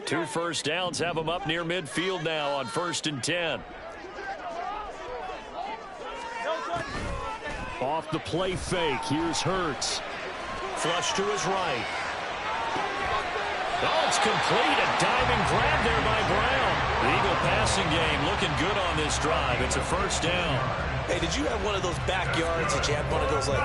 2 first downs have them up near midfield now on 1st and 10. Off the play fake. Here's Hurts. Flush to his right. Oh, it's complete. A diving grab there by Brown. The Eagle passing game looking good on this drive. It's a 1st down. Hey, did you have one of those backyards that you had one of those like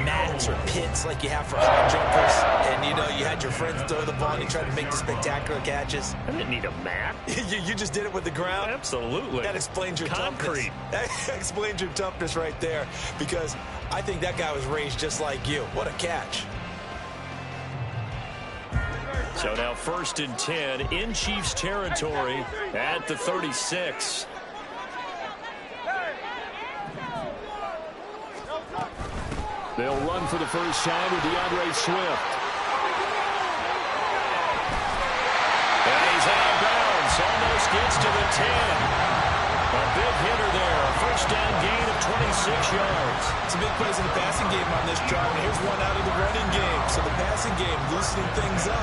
mats or pits like you have for high jumpers? And, you know, you had your friends throw the ball and you tried to make the spectacular catches? I didn't need a mat. you just did it with the ground? Absolutely. That explains your concrete. Toughness. That explains your toughness right there, because I think that guy was raised just like you. What a catch. So now 1st and 10 in Chiefs territory at the 36. They'll run for the first time with DeAndre Swift. And he's out of bounds. Almost gets to the 10. A big hitter there. A 1st down gain of 26 yards. Some big plays in the passing game on this drive. And here's one out of the running game. So the passing game loosening things up.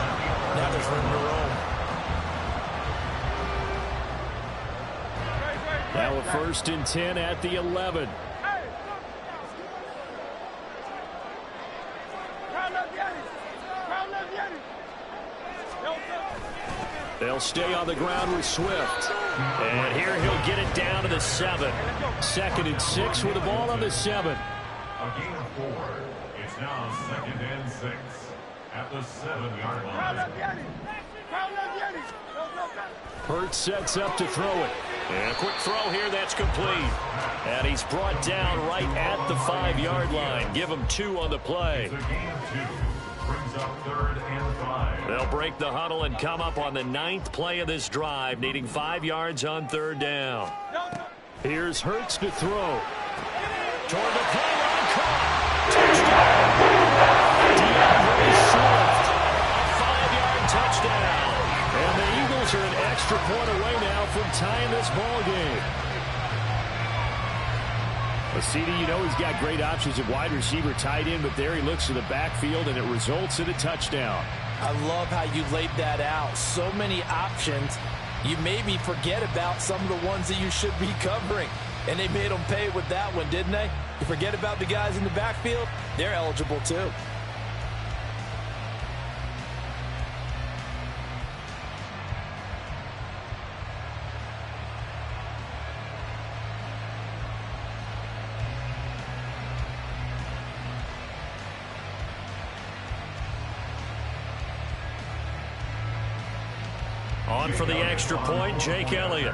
Now there's room to roam. Now a 1st and 10 at the 11. They'll stay on the ground with Swift. And here he'll get it down to the 7. 2nd and 6 with the ball on the 7. A gain of 4. It's now 2nd and 6 at the 7-yard line. Hurts sets up to throw it. And a quick throw here, that's complete. And he's brought down right at the 5-yard line. Give him 2 on the play. It's a gain of 2. Brings up 3rd and 5. They'll break the huddle and come up on the 9th play of this drive, needing 5 yards on 3rd down. Here's Hurts to throw. Toward the play line, caught. Touchdown. DeAndre Swift. A 5-yard touchdown. And the Eagles are an extra point away now from tying this ball game. Well, CD, you know he's got great options at wide receiver, tight end, but there he looks to the backfield, and it results in a touchdown. I love how you laid that out. So many options. You maybe forget about some of the ones that you should be covering. And they made them pay with that one, didn't they? You forget about the guys in the backfield, they're eligible too. On for the extra point, Jake Elliott.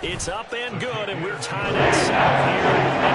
It's up and good, and we're tied at 7 here.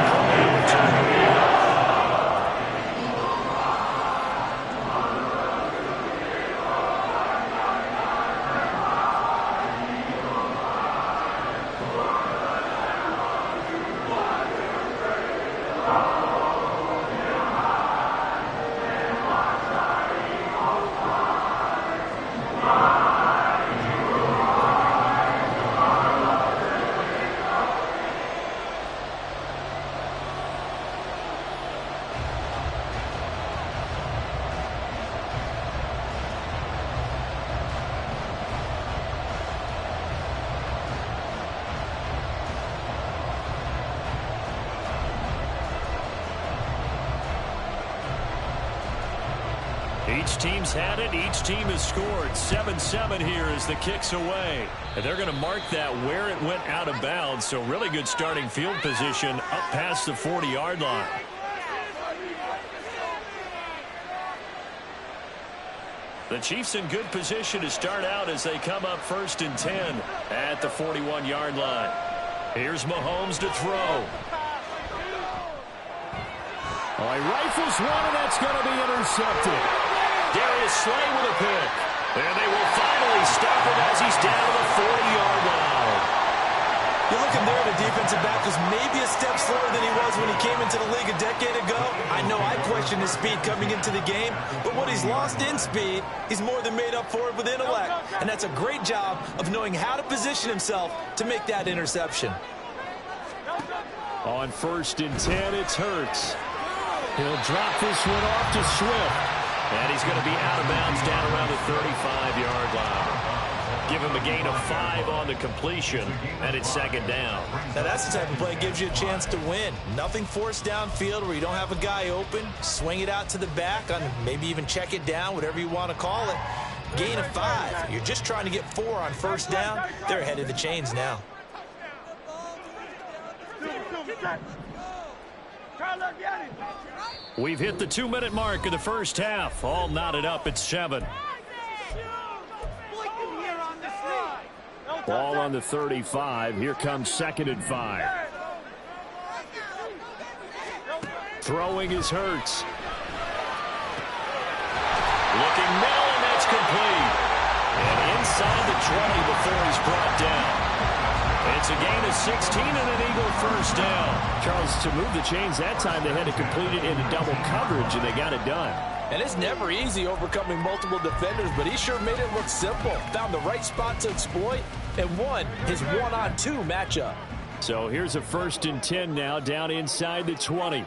Each team's had it. Each team has scored. 7-7 here as the kick's away. And they're going to mark that where it went out of bounds. So really good starting field position up past the 40-yard line. The Chiefs in good position to start out as they come up 1st and 10 at the 41-yard line. Here's Mahomes to throw. Oh, he rifles one, and that's going to be intercepted. Darius Slay with a pick. And they will finally stop him as he's down to the 40-yard line. You're looking there at a defensive back who's maybe a step slower than he was when he came into the league a decade ago. I know I questioned his speed coming into the game, but what he's lost in speed, he's more than made up for it with intellect. And that's a great job of knowing how to position himself to make that interception. On 1st and 10, it's Hurts. He'll drop this one off to Swift. And he's going to be out of bounds down around the 35-yard line. Give him a gain of 5 on the completion, and it's second down. Now that's the type of play that gives you a chance to win. Nothing forced downfield where you don't have a guy open. Swing it out to the back, on maybe even check it down, whatever you want to call it. Gain of 5. You're just trying to get 4 on first down. They're ahead of the chains now. We've hit the 2-minute mark of the first half. All knotted up at 7. Ball on the 35. Here comes 2nd and 5. Throwing is Hurts. Looking middle, and that's complete. And inside the 20 before he's brought down. It's a gain of 16 and an Eagle first down. Charles, to move the chains that time, they had to complete it into double coverage, and they got it done. And it's never easy overcoming multiple defenders, but he sure made it look simple. Found the right spot to exploit and won his 1-on-2 matchup. So here's a 1st and 10 now, down inside the 20.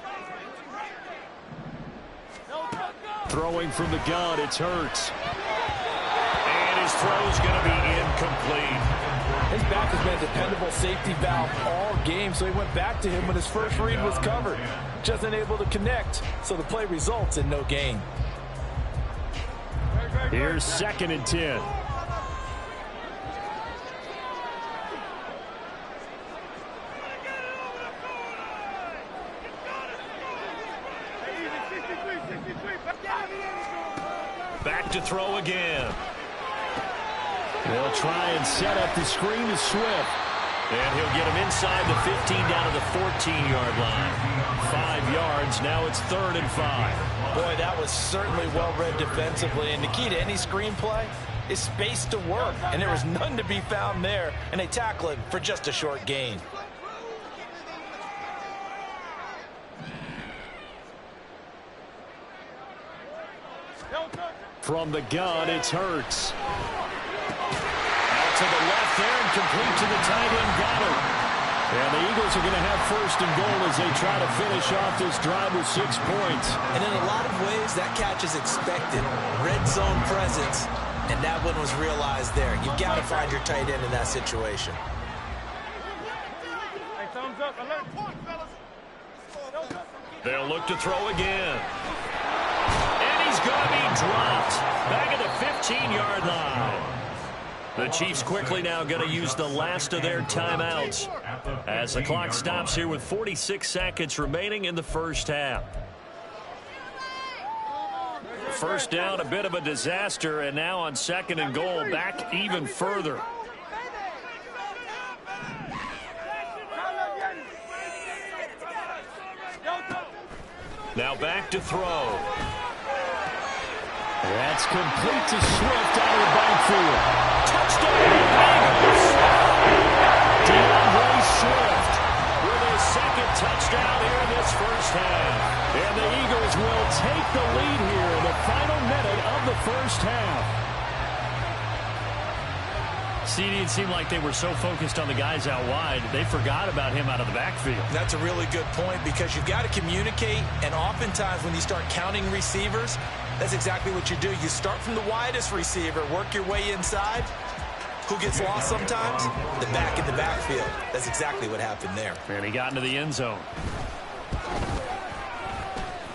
Throwing from the gun, it's Hurts. And his throw's going to be incomplete. His back has been a dependable safety valve all game, so he went back to him when his first read was covered. Just unable to connect, so the play results in no gain. Here's 2nd and 10. Back to throw again. They'll try and set up the screen to Swift. And he'll get him inside the 15 down to the 14-yard line. 5 yards. Now it's 3rd and 5. Boy, that was certainly well-read defensively. And the key to any screenplay is space to work. And there was none to be found there. And they tackle it for just a short gain. From the gun, it's Hurts. To the left there and complete to the tight end Goddard. And the Eagles are going to have 1st and goal as they try to finish off this drive with 6 points. And in a lot of ways, that catch is expected. Red zone presence, and that one was realized there. You've got to find your tight end in that situation. Hey, thumbs up. Alert. They'll look to throw again. And he's going to be dropped back at the 15-yard line. The Chiefs quickly now going to use the last of their timeouts as the clock stops here with 46 seconds remaining in the first half. First down, a bit of a disaster, and now on 2nd and goal, back even further. Now back to throw. That's complete to Swift out of the backfield. Touchdown, Eagles! DeAndre Swift with his 2nd touchdown here in this first half. And the Eagles will take the lead here in the final minute of the first half. CD, it seemed like they were so focused on the guys out wide, they forgot about him out of the backfield. That's a really good point because you've got to communicate, and oftentimes when you start counting receivers, that's exactly what you do. You start from the widest receiver, work your way inside. Who gets lost sometimes? The back in the backfield. That's exactly what happened there. And he got into the end zone.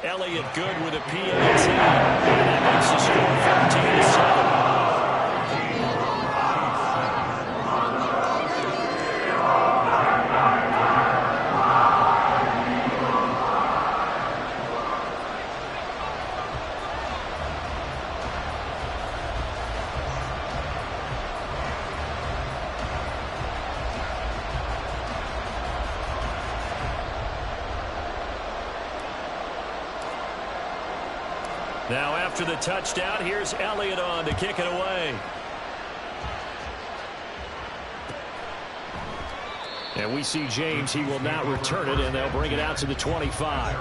Elliott good with a PAT. And that makes the score 14-7. Now after the touchdown, here's Elliott on to kick it away. And we see James. He will not return it, and they'll bring it out to the 25.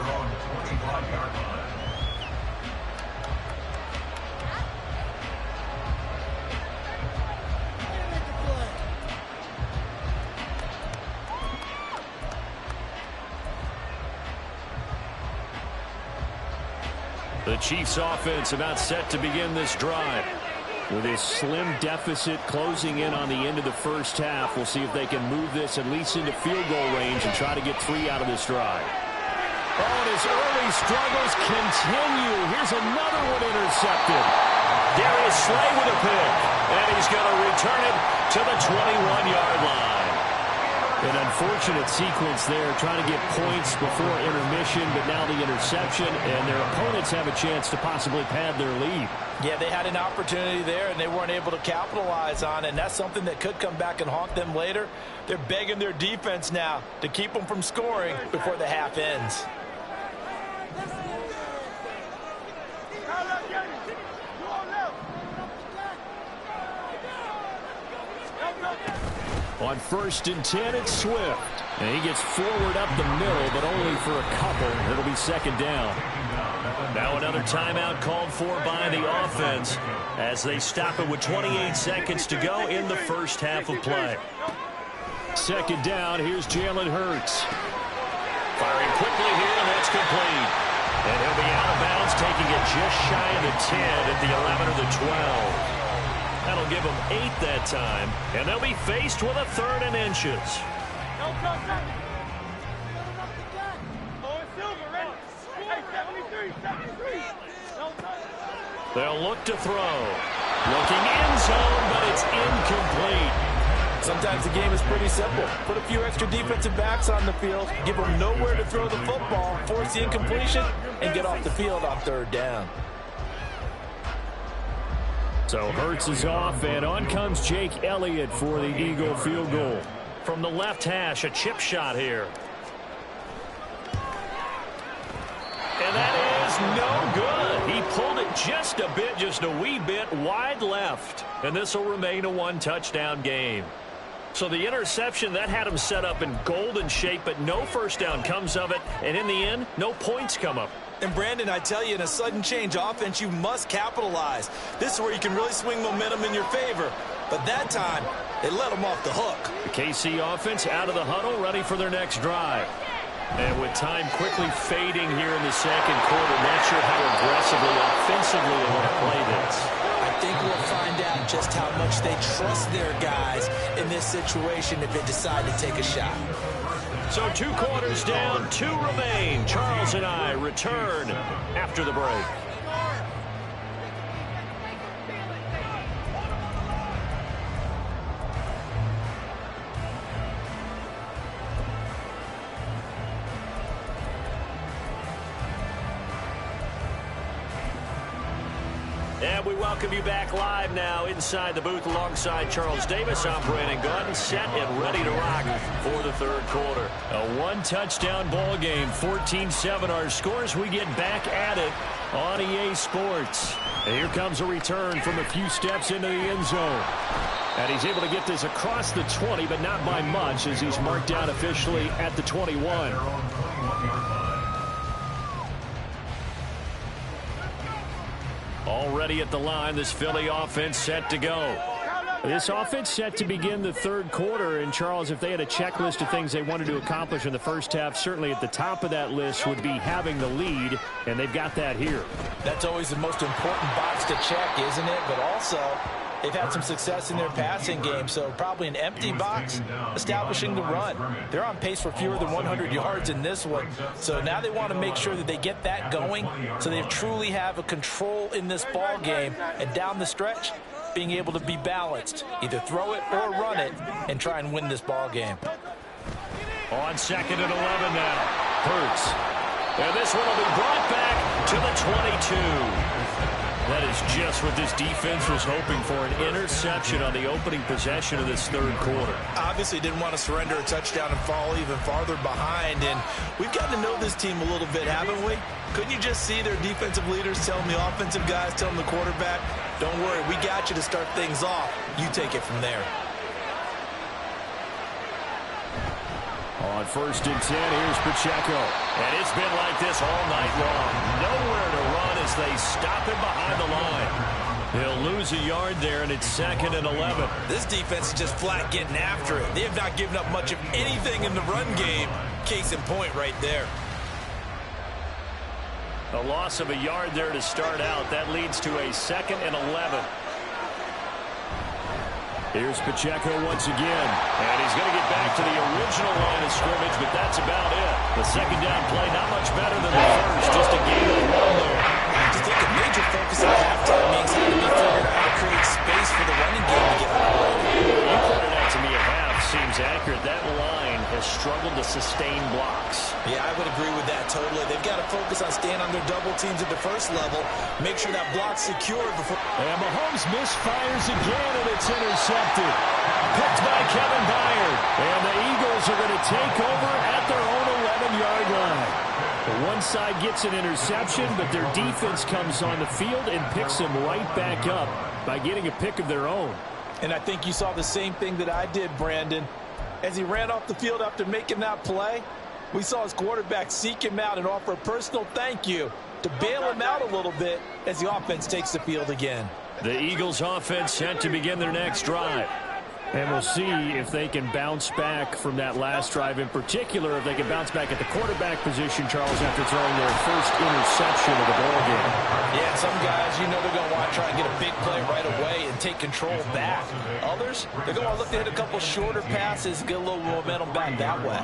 The Chiefs offense about set to begin this drive. With his slim deficit closing in on the end of the first half, we'll see if they can move this at least into field goal range and try to get 3 out of this drive. Oh, and his early struggles continue. Here's another one intercepted. Darius Slay with a pick, and he's going to return it to the 21-yard line. An unfortunate sequence there, trying to get points before intermission, but now the interception, and their opponents have a chance to possibly pad their lead. Yeah, they had an opportunity there, and they weren't able to capitalize on it, and that's something that could come back and haunt them later. They're begging their defense now to keep them from scoring before the half ends. On 1st and 10, it's Swift. And he gets forward up the middle, but only for a couple. It'll be 2nd down. Now another timeout called for by the offense as they stop it with 28 seconds to go in the first half of play. 2nd down, here's Jalen Hurts. Firing quickly here, and that's complete. And he'll be out of bounds, taking it just shy of the 10 at the 11 or the 12. That'll give them 8 that time, and they'll be faced with a 3rd and inches. They'll look to throw. Looking end zone, but it's incomplete. Sometimes the game is pretty simple. Put a few extra defensive backs on the field, give them nowhere to throw the football, force the incompletion, and get off the field on 3rd down. So Hurts is off, and on comes Jake Elliott for the Eagle field goal. From the left hash, a chip shot here. And that is no good. He pulled it just a bit, just a wee bit wide left. And this will remain a 1-touchdown game. So the interception, that had him set up in golden shape, but no first down comes of it. And in the end, no points come up. And Brandon, I tell you, in a sudden change offense, you must capitalize. This is where you can really swing momentum in your favor. But that time, they let them off the hook. The KC offense out of the huddle, ready for their next drive. And with time quickly fading here in the 2nd quarter, not sure how aggressively, offensively they want to play this. I think we'll find out just how much they trust their guys in this situation if they decide to take a shot. So 2 quarters down, 2 remain. Charles and I return after the break. And we welcome you back live now inside the booth alongside Charles Davis. I'm Brandon Gordon, set and ready to rock for the 3rd quarter. A 1-touchdown ball game, 14-7 our scores. We get back at it on EA Sports. And here comes a return from a few steps into the end zone. And he's able to get this across the 20, but not by much as he's marked down officially at the 21. Already at the line, this Philly offense set to go. This offense set to begin the 3rd quarter. And, Charles, if they had a checklist of things they wanted to accomplish in the first half, certainly at the top of that list would be having the lead, and they've got that here. That's always the most important box to check, isn't it? But also, they've had some success in their passing game, so probably an empty box establishing the run. They're on pace for fewer than 100 yards in this one, so now they want to make sure that they get that going so they truly have a control in this ball game, and down the stretch, being able to be balanced, either throw it or run it, and try and win this ball game. On 2nd and 11 now, Hurts. And this one will be brought back to the 22. That is just what this defense was hoping for, an interception on the opening possession of this 3rd quarter. Obviously didn't want to surrender a touchdown and fall even farther behind, and we've gotten to know this team a little bit, haven't we? Couldn't you just see their defensive leaders telling the offensive guys, telling the quarterback, don't worry, we got you to start things off. You take it from there. On 1st and 10, here's Pacheco. And it's been like this all night long. Nowhere to run as they stop him behind the line. He'll lose a yard there, and it's 2nd and 11. This defense is just flat getting after it. They have not given up much of anything in the run game. Case in point right there. A loss of a yard there to start out. That leads to a 2nd and 11. Here's Pacheco once again. And he's going to get back to the original line of scrimmage, but that's about it. The second down play, not much better than the first. Just a gain of 1 there. I just think a major focus at halftime means how to be figured out how to create space for the running game to get operated. You pointed out to me at half. Seems accurate. That line has struggled to sustain blocks. Yeah, I would agree with that totally. They've got to focus on staying on their double teams at the first level. Make sure that block's secure before... And Mahomes misfires again, and it's intercepted. Picked by Kevin Byard. And the Eagles are going to take over at their own 11-yard line. The one side gets an interception, but their defense comes on the field and picks them right back up by getting a pick of their own. And I think you saw the same thing that I did, Brandon. As he ran off the field after making that play, we saw his quarterback seek him out and offer a personal thank you to bail him out a little bit as the offense takes the field again. The Eagles offense set to begin their next drive. And we'll see if they can bounce back from that last drive, in particular if they can bounce back at the quarterback position, Charles, after throwing their first interception of the ballgame. Yeah, some guys, you know they're going to want to try and get a big play right away and take control back. Others, they're going to look to hit a couple shorter passes, get a little momentum back that way.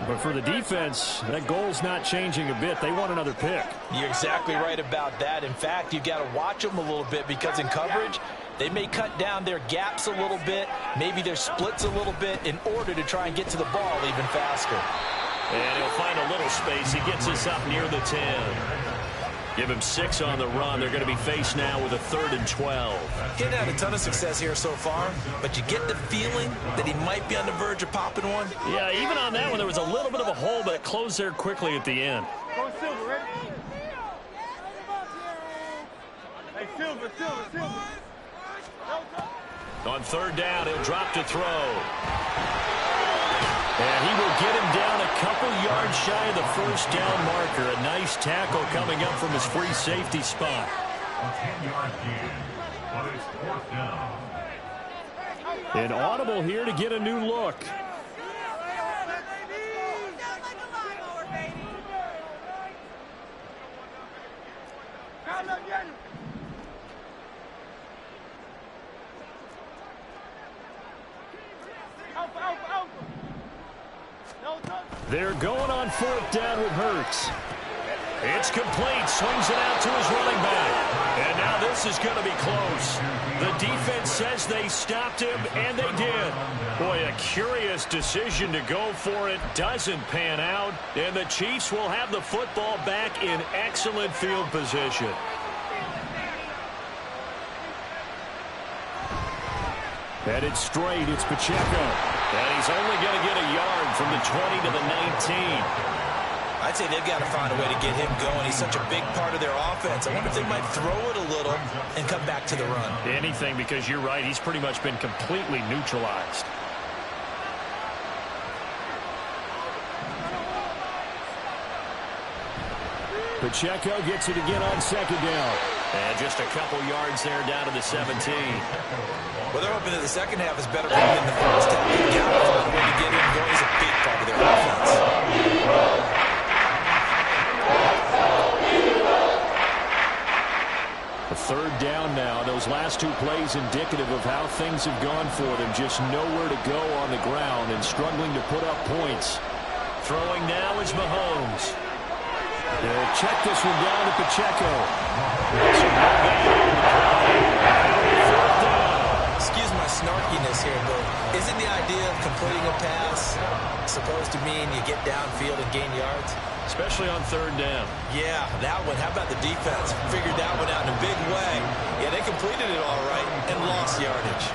But for the defense, that goal's not changing a bit. They want another pick. You're exactly right about that. In fact, you've got to watch them a little bit because in coverage, they may cut down their gaps a little bit, maybe their splits a little bit in order to try and get to the ball even faster. And he'll find a little space. He gets us up near the 10. Give him 6 on the run. They're going to be faced now with a 3rd and 12. Getting had a ton of success here so far, but you get the feeling that he might be on the verge of popping one. Yeah, even on that one, there was a little bit of a hole, but it closed there quickly at the end. Go Silver, ready? Hey, Silver. On 3rd down, he'll drop to throw. And he will get him down a couple yards shy of the first down marker. A nice tackle coming up from his free safety spot. A 10-yard gain, but it's 4th down. An audible here to get a new look. They're going on 4th down with Hurts. It's complete. Swings it out to his running back. And now this is going to be close. The defense says they stopped him, and they did. Boy, a curious decision to go for it. Doesn't pan out. And the Chiefs will have the football back in excellent field position. Headed straight, it's Pacheco. And he's only going to get a yard from the 20 to the 19. I'd say they've got to find a way to get him going. He's such a big part of their offense. I wonder if they might throw it a little and come back to the run. Anything, because you're right. He's pretty much been completely neutralized. Pacheco gets it again on 2nd down. And just a couple yards there down to the 17. Well, they're hoping that the second half is better than the first half. They've got to find a way to get him going. He's a big part of their offense. A 3rd down now. Those last 2 plays indicative of how things have gone for them. Just nowhere to go on the ground and struggling to put up points. Throwing now is Mahomes. They'll check this one down to Pacheco. Excuse my snarkiness here, but isn't the idea of completing a pass supposed to mean you get downfield and gain yards? Especially on 3rd down. Yeah, that one. How about the defense? Figured that one out in a big way. Yeah, they completed it all right and lost yardage.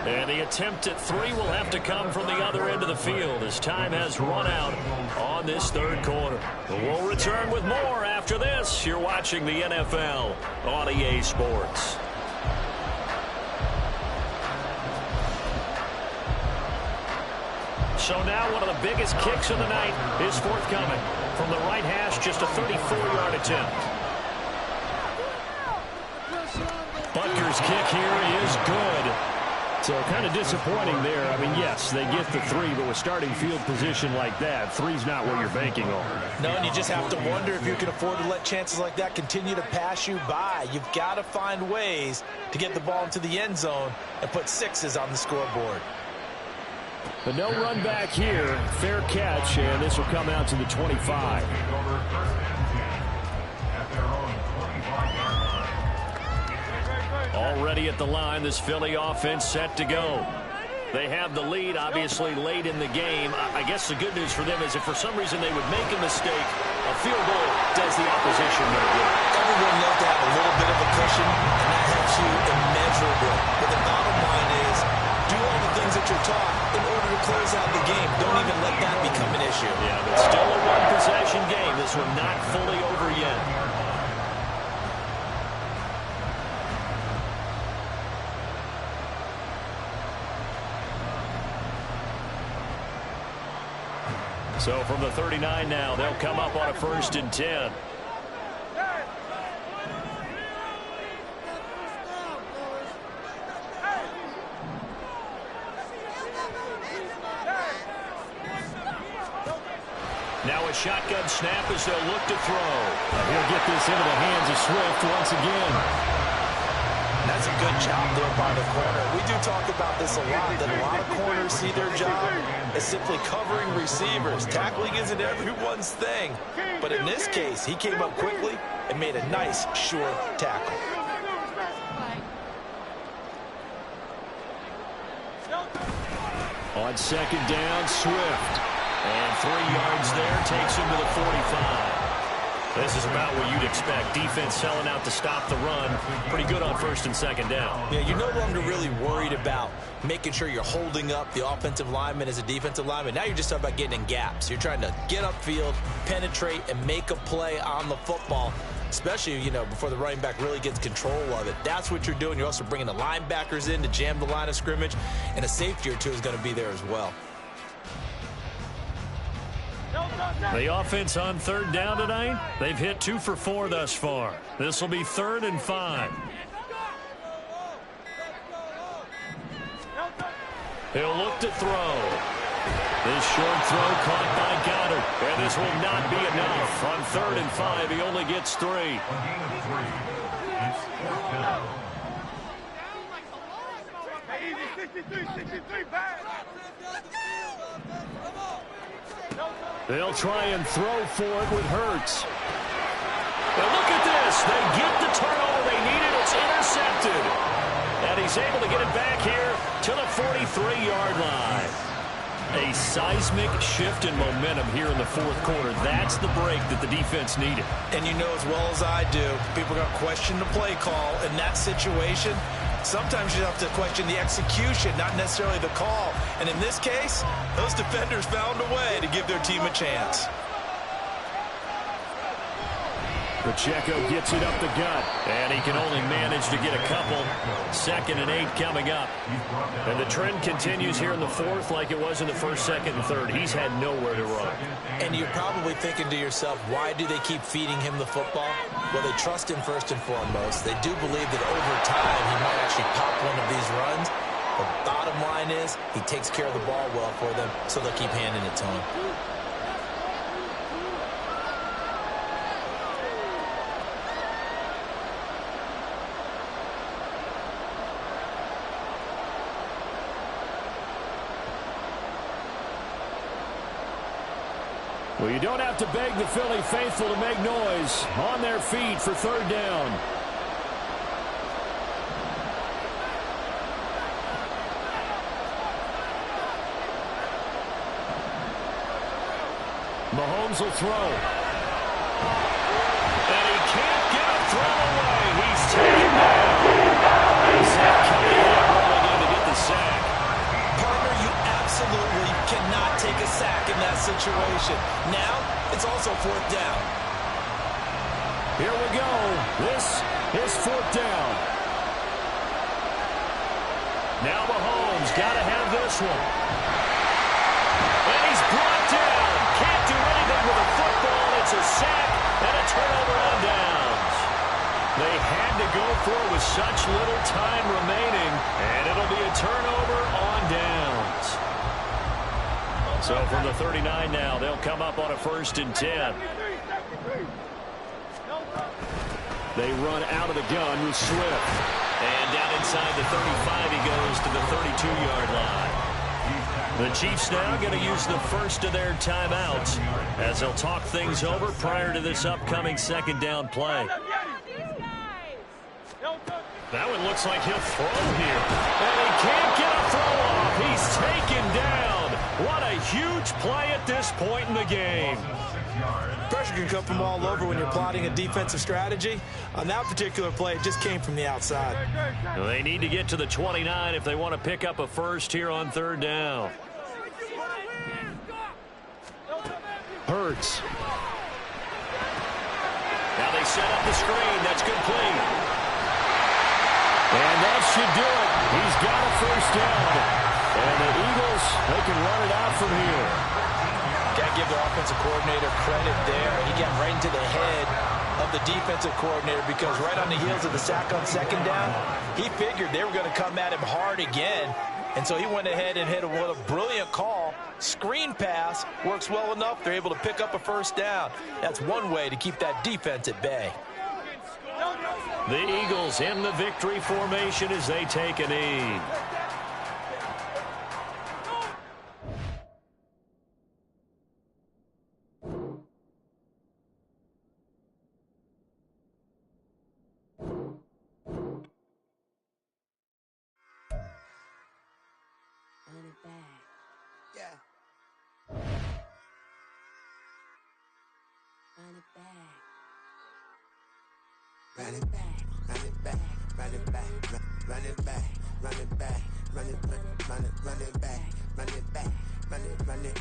And the attempt at 3 will have to come from the other end of the field as time has run out on this 3rd quarter. We'll return with more after this. You're watching the NFL on EA Sports. So now one of the biggest kicks of the night is forthcoming. From the right hash, just a 34-yard attempt. Butker's kick here is good. So kind of disappointing there. I mean, yes, they get the 3, but with starting field position like that, 3's not what you're banking on. No, and you just have to wonder if you can afford to let chances like that continue to pass you by. You've got to find ways to get the ball into the end zone and put 6s on the scoreboard. But no run back here. Fair catch, and this will come out to the 25. Already at the line, this Philly offense set to go. They have the lead, obviously, late in the game. I guess the good news for them is if for some reason they would make a mistake, a field goal does the opposition no good. Everyone knows to have a little bit of a cushion, and that helps you immeasurably. But the bottom line is, do all the things that you're taught in order to close out the game. Don't even let that become an issue. Yeah, but still a one-possession game. This one not fully over yet. So from the 39 now, they'll come up on a 1st and 10. Now a shotgun snap as they'll look to throw. He'll get this into the hands of Swift once again. That's a good job there by the corner. We do talk about this a lot, that a lot of corners see their job as simply covering receivers. Tackling isn't everyone's thing. But in this case, he came up quickly and made a nice, sure tackle. On 2nd down, Swift. And 3 yards there, takes him to the 45. This is about what you'd expect. Defense selling out to stop the run. Pretty good on 1st and 2nd down. Yeah, you're no longer really worried about making sure you're holding up the offensive lineman as a defensive lineman. Now you're just talking about getting in gaps. You're trying to get upfield, penetrate, and make a play on the football, especially, you know, before the running back really gets control of it. That's what you're doing. You're also bringing the linebackers in to jam the line of scrimmage, and a safety or two is going to be there as well. The offense on 3rd down tonight, they've hit 2 for 4 thus far. This will be 3rd and 5. He'll look to throw. This short throw caught by Goddard. And this will not be enough. On 3rd and 5, he only gets 3. They'll try and throw for it with Hurts. And look at this. They get the turnover they needed. It's intercepted. And he's able to get it back here to the 43-yard line. A seismic shift in momentum here in the 4th quarter. That's the break that the defense needed. And you know as well as I do, people are going to question the play call in that situation. Sometimes you have to question the execution, not necessarily the call. And in this case, those defenders found a way to give their team a chance. Pacheco gets it up the gut, and he can only manage to get a couple. 2nd and 8 coming up. And the trend continues here in the 4th like it was in the 1st, 2nd, and 3rd. He's had nowhere to run. And you're probably thinking to yourself, why do they keep feeding him the football? Well, they trust him first and foremost. They do believe that over time he might actually pop one of these runs. The bottom line is he takes care of the ball well for them, so they'll keep handing it to him. Well, you don't have to beg the Philly faithful to make noise. On their feet for 3rd down. Mahomes will throw. And he can't get a throw away. He's taken down. Zach Cunningham rolling in to get the sack. Partner, you absolutely cannot take a sack in that situation. Now, it's also 4th down. Here we go. This is 4th down. Now Mahomes got to have this one. And he's brought down. Can't do anything with a football. It's a sack and a turnover on downs. They had to go for it with such little time remaining, and it'll be a turnover on downs. So from the 39 now, they'll come up on a 1st and 10. They run out of the gun with Swift. And down inside the 35, he goes to the 32-yard line. The Chiefs now going to use the first of their timeouts as they'll talk things over prior to this upcoming 2nd down play. That one looks like he'll throw here. And he can't get a throw off. He's taken down. What a huge play at this point in the game. Pressure can come from all over when you're plotting a defensive strategy. On that particular play, it just came from the outside. Well, they need to get to the 29 if they want to pick up a first here on 3rd down. Hurts. Now they set up the screen. That's complete. And that should do it. He's got a 1st down. And the Eagles, they can run it out from here. Got to give the offensive coordinator credit there. He got right into the head of the defensive coordinator because right on the heels of the sack on 2nd down, he figured they were going to come at him hard again. And so he went ahead and hit what a brilliant call. Screen pass works well enough. They're able to pick up a 1st down. That's one way to keep that defense at bay. The Eagles in the victory formation as they take a knee. Run it back. Yeah. Run it back. Run it back. Run it back. Run it back. Run it back. Run it back. Run it back. Run it back. Run it back. Run it back.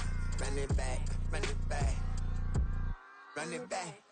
Run it back. Run it back. Run it back.